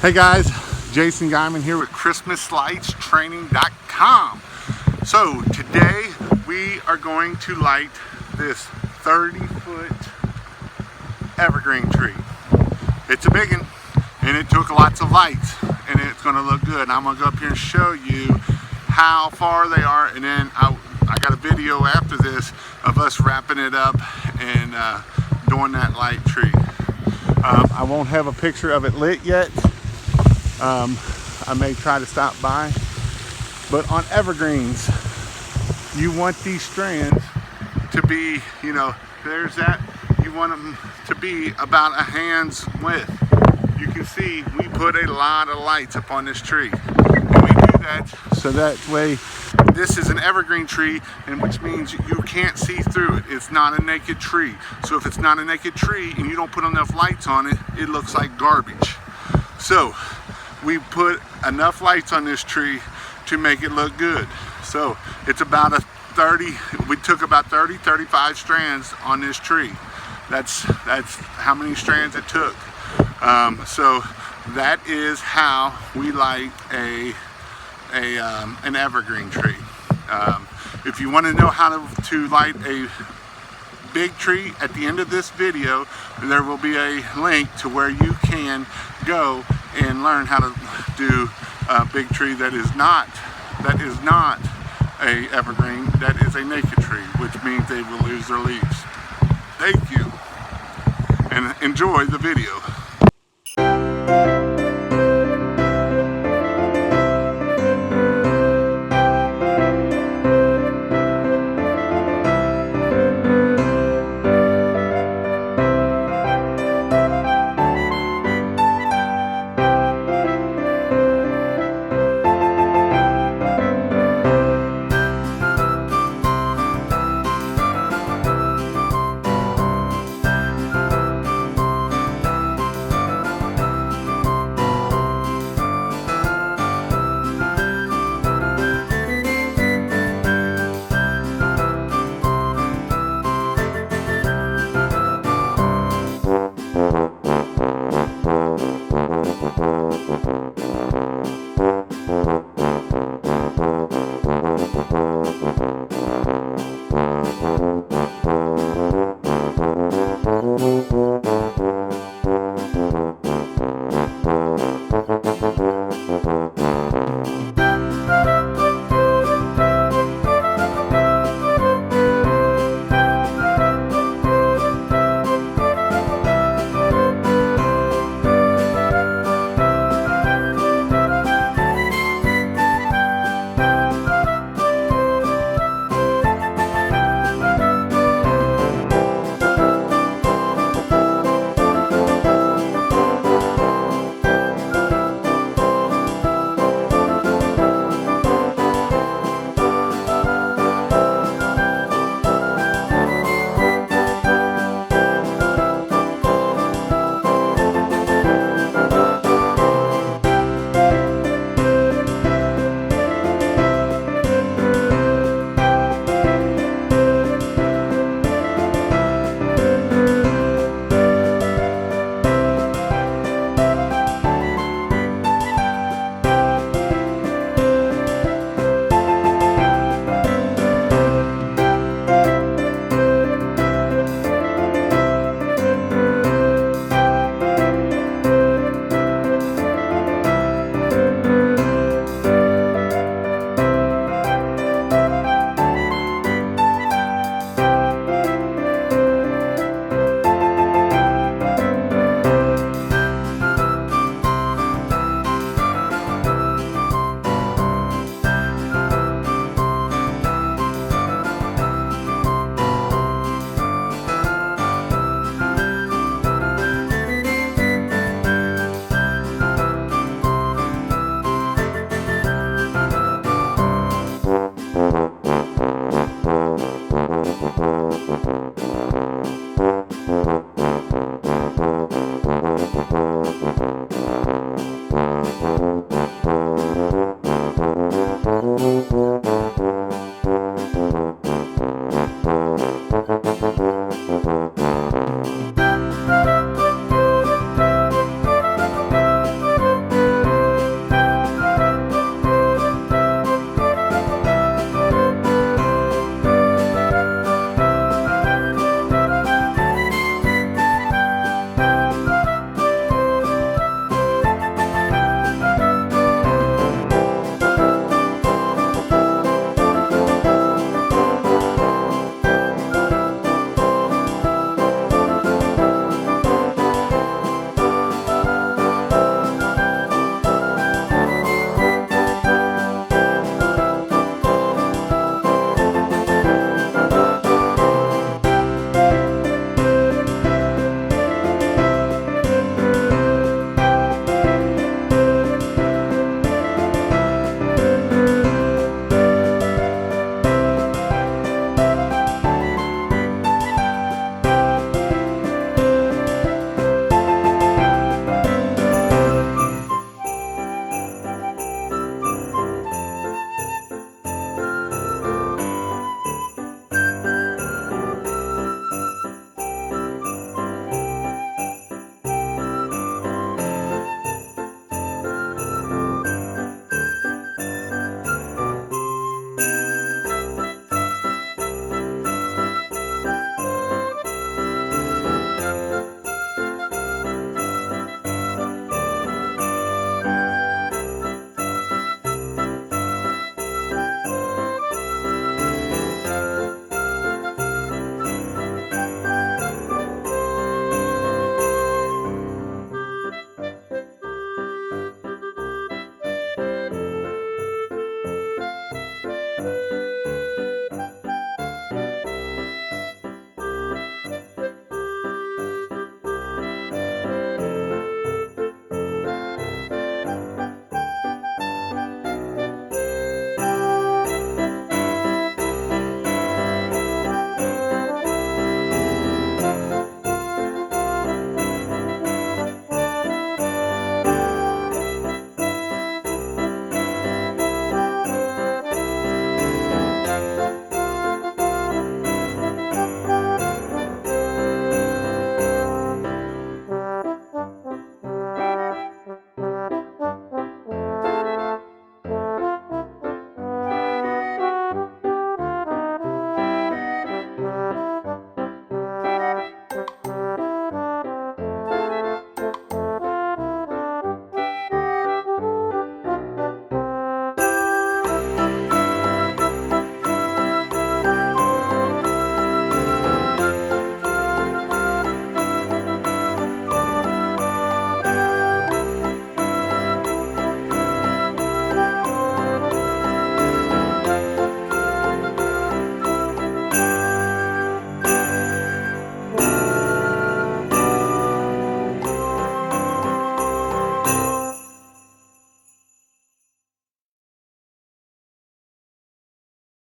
Hey guys, Jason Guyman here with ChristmasLightsTraining.com. So today we are going to light this 30-foot evergreen tree. It's a big one and it took lots of lights and it's going to look good. I'm going to go up here and show you how far they are, and then I got a video after this of us wrapping it up and doing that light tree. I won't have a picture of it lit yet. I may try to stop by, but on evergreens you want these strands to be, you know, there's that, you want them to be about a hand's width. You can see we put a lot of lights up on this tree, and we do that so that way this is an evergreen tree, and which means you can't see through it. It's not a naked tree. So if it's not a naked tree and you don't put enough lights on it, it looks like garbage. So we put enough lights on this tree to make it look good. So it's about we took about 35 strands on this tree. That's how many strands it took. So that is how we light an evergreen tree. If you want to know how to light a big tree, at the end of this video there will be a link to where you can go and learn how to do a big tree that is not a evergreen, that is a naked tree, which means they will lose their leaves. Thank you and enjoy the video.